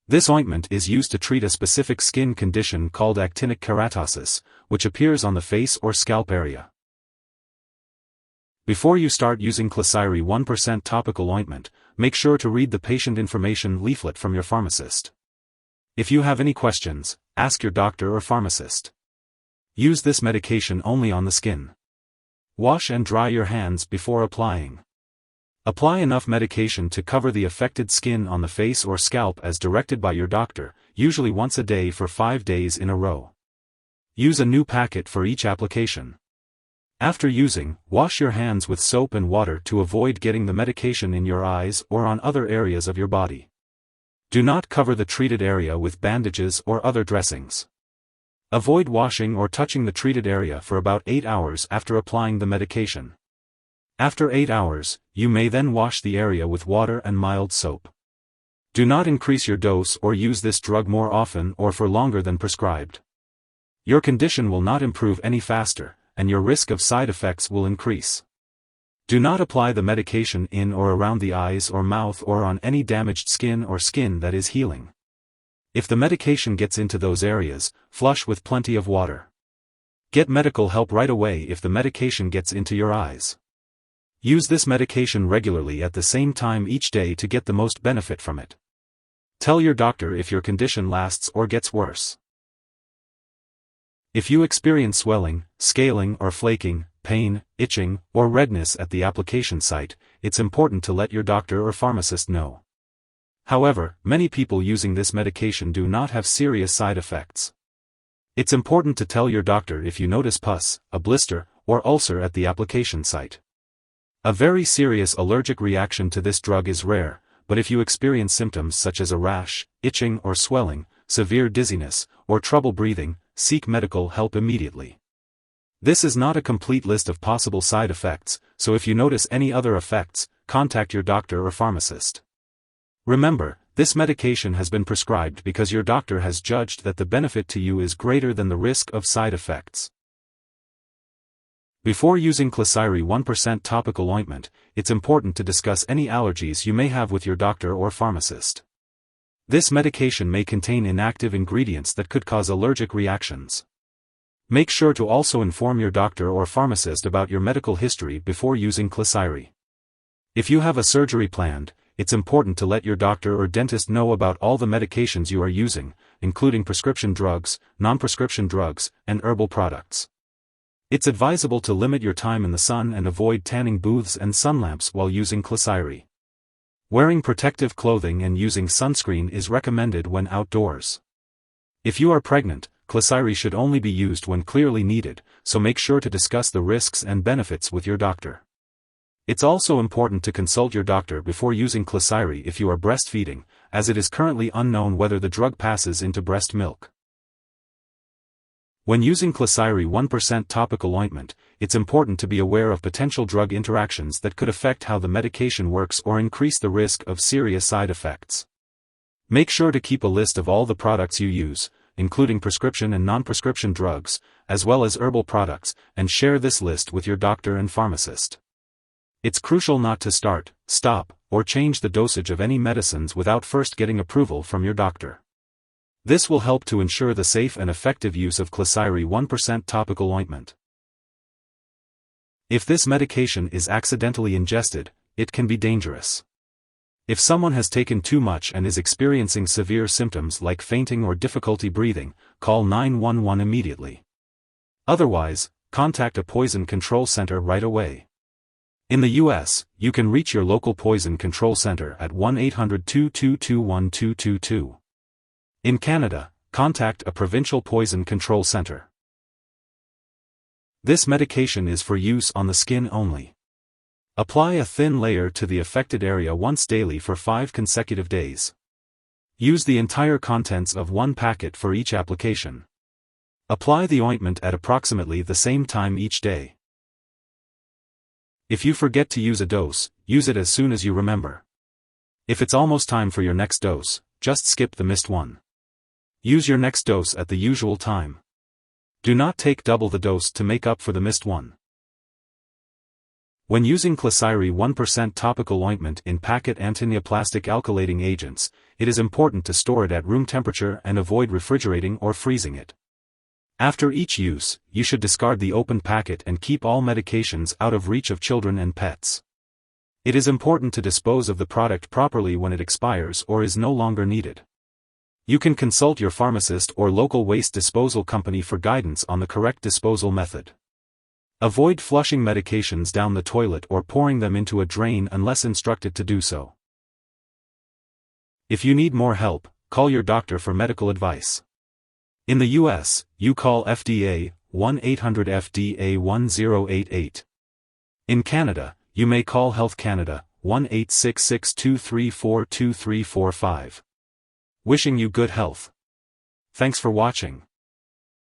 This ointment is used to treat a specific skin condition called actinic keratosis, which appears on the face or scalp area. Before you start using Klisyri 1% topical ointment, make sure to read the patient information leaflet from your pharmacist. If you have any questions, ask your doctor or pharmacist. Use this medication only on the skin. Wash and dry your hands before applying. Apply enough medication to cover the affected skin on the face or scalp as directed by your doctor, usually once a day for 5 days in a row. Use a new packet for each application. After using, wash your hands with soap and water to avoid getting the medication in your eyes or on other areas of your body. Do not cover the treated area with bandages or other dressings. Avoid washing or touching the treated area for about 8 hours after applying the medication. After 8 hours, you may then wash the area with water and mild soap. Do not increase your dose or use this drug more often or for longer than prescribed. Your condition will not improve any faster, and your risk of side effects will increase. Do not apply the medication in or around the eyes or mouth or on any damaged skin or skin that is healing. If the medication gets into those areas, flush with plenty of water. Get medical help right away if the medication gets into your eyes. Use this medication regularly at the same time each day to get the most benefit from it. Tell your doctor if your condition lasts or gets worse. If you experience swelling, scaling or flaking, pain, itching, or redness at the application site, it's important to let your doctor or pharmacist know. However, many people using this medication do not have serious side effects. It's important to tell your doctor if you notice pus, a blister, or ulcer at the application site. A very serious allergic reaction to this drug is rare, but if you experience symptoms such as a rash, itching or swelling, severe dizziness, or trouble breathing, seek medical help immediately. This is not a complete list of possible side effects, so if you notice any other effects, contact your doctor or pharmacist. Remember, this medication has been prescribed because your doctor has judged that the benefit to you is greater than the risk of side effects. Before using Klisyri 1% topical ointment, it's important to discuss any allergies you may have with your doctor or pharmacist. This medication may contain inactive ingredients that could cause allergic reactions. Make sure to also inform your doctor or pharmacist about your medical history before using Klisyri. If you have a surgery planned, it's important to let your doctor or dentist know about all the medications you are using, including prescription drugs, non-prescription drugs, and herbal products. It's advisable to limit your time in the sun and avoid tanning booths and sun lamps while using Klisyri. Wearing protective clothing and using sunscreen is recommended when outdoors. If you are pregnant, Klisyri should only be used when clearly needed, so make sure to discuss the risks and benefits with your doctor. It's also important to consult your doctor before using Klisyri if you are breastfeeding, as it is currently unknown whether the drug passes into breast milk. When using Klisyri 1% topical ointment, it's important to be aware of potential drug interactions that could affect how the medication works or increase the risk of serious side effects. Make sure to keep a list of all the products you use, including prescription and non-prescription drugs, as well as herbal products, and share this list with your doctor and pharmacist. It's crucial not to start, stop, or change the dosage of any medicines without first getting approval from your doctor. This will help to ensure the safe and effective use of Klisyri 1% topical ointment. If this medication is accidentally ingested, it can be dangerous. If someone has taken too much and is experiencing severe symptoms like fainting or difficulty breathing, call 911 immediately. Otherwise, contact a poison control center right away. In the U.S., you can reach your local poison control center at 1-800-222-1222. In Canada, contact a provincial poison control center. This medication is for use on the skin only. Apply a thin layer to the affected area once daily for 5 consecutive days. Use the entire contents of 1 packet for each application. Apply the ointment at approximately the same time each day. If you forget to use a dose, use it as soon as you remember. If it's almost time for your next dose, just skip the missed one. Use your next dose at the usual time. Do not take double the dose to make up for the missed one. When using Klisyri 1% topical ointment in packet antineoplastic alkylating agents, it is important to store it at room temperature and avoid refrigerating or freezing it. After each use, you should discard the open packet and keep all medications out of reach of children and pets. It is important to dispose of the product properly when it expires or is no longer needed. You can consult your pharmacist or local waste disposal company for guidance on the correct disposal method. Avoid flushing medications down the toilet or pouring them into a drain unless instructed to do so. If you need more help, call your doctor for medical advice. In the US, you call FDA, 1-800-FDA-1088. In Canada, you may call Health Canada, 1-866-234-2345. Wishing you good health. Thanks for watching.